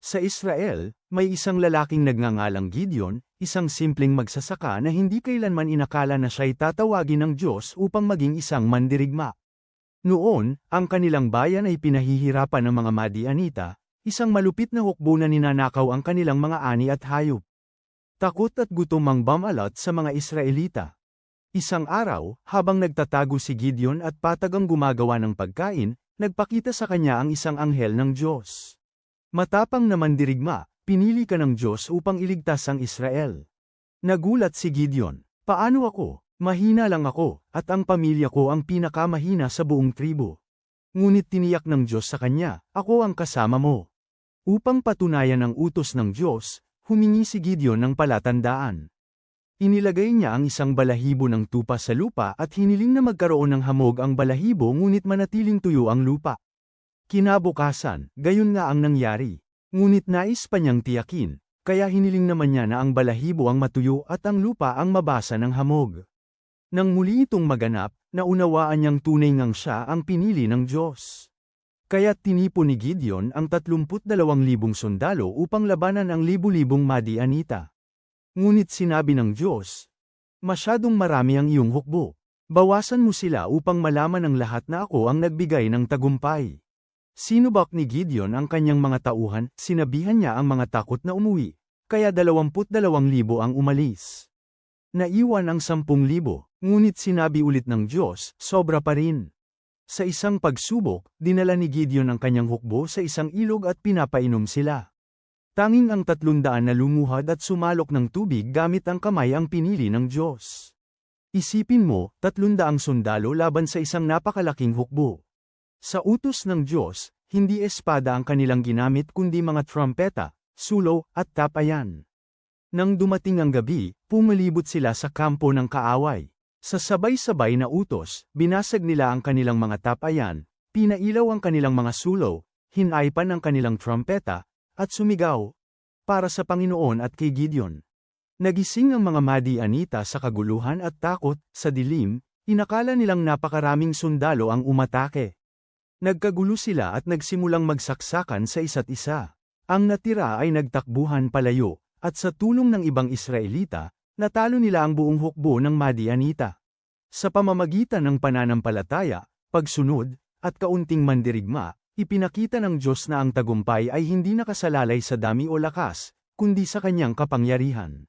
Sa Israel, may isang lalaking nagngangalang Gideon, isang simpleng magsasaka na hindi kailanman inakala na siya'y tatawagin ng Diyos upang maging isang mandirigma. Noon, ang kanilang bayan ay pinahihirapan ng mga Madianita, isang malupit na hukbo na ninanakaw ang kanilang mga ani at hayop. Takot at gutom ang bumalot sa mga Israelita. Isang araw, habang nagtatago si Gideon at patagang gumagawa ng pagkain, nagpakita sa kanya ang isang anghel ng Diyos. Matapang na mandirigma, pinili ka ng Diyos upang iligtas ang Israel. Nagulat si Gideon, paano ako? Mahina lang ako, at ang pamilya ko ang pinakamahina sa buong tribo. Ngunit tiniyak ng Diyos sa kanya, ako ang kasama mo. Upang patunayan ang utos ng Diyos, humingi si Gideon ng palatandaan. Inilagay niya ang isang balahibo ng tupa sa lupa at hiniling na magkaroon ng hamog ang balahibo ngunit manatiling tuyo ang lupa. Kinabukasan, gayon nga ang nangyari. Ngunit nais pa niyang tiyakin, kaya hiniling naman niya na ang balahibo ang matuyo at ang lupa ang mabasa ng hamog. Nang muli itong maganap, naunawaan niyang tunay ngang siya ang pinili ng Diyos. Kaya't tinipon ni Gideon ang 32,000 sundalo upang labanan ang libu-libong Madianita. Ngunit sinabi ng Diyos, masyadong marami ang iyong hukbo. Bawasan mo sila upang malaman ng lahat na ako ang nagbigay ng tagumpay. Sinubak ni Gideon ang kanyang mga tauhan, sinabihan niya ang mga takot na umuwi, kaya 22,000 ang umalis. Naiwan ang 10,000, ngunit sinabi ulit ng Diyos, sobra pa rin. Sa isang pagsubok, dinala ni Gideon ang kanyang hukbo sa isang ilog at pinapainom sila. Tanging ang 300 na lumuhad at sumalok ng tubig gamit ang kamay ang pinili ng Diyos. Isipin mo, 300 sundalo laban sa isang napakalaking hukbo. Sa utos ng Diyos, hindi espada ang kanilang ginamit kundi mga trumpeta, sulo, at tapayan. Nang dumating ang gabi, pumalibot sila sa kampo ng kaaway. Sa sabay-sabay na utos, binasag nila ang kanilang mga tapayan, pinailaw ang kanilang mga sulo, hinaypan ang kanilang trumpeta, at sumigaw, para sa Panginoon at kay Gideon. Nagising ang mga Madianita sa kaguluhan at takot, sa dilim, inakala nilang napakaraming sundalo ang umatake. Nagkagulo sila at nagsimulang magsaksakan sa isa't isa. Ang natira ay nagtakbuhan palayo, at sa tulong ng ibang Israelita, natalo nila ang buong hukbo ng Madianita. Sa pamamagitan ng pananampalataya, pagsunod, at kaunting mandirigma, ipinakita ng Diyos na ang tagumpay ay hindi nakasalalay sa dami o lakas, kundi sa kanyang kapangyarihan.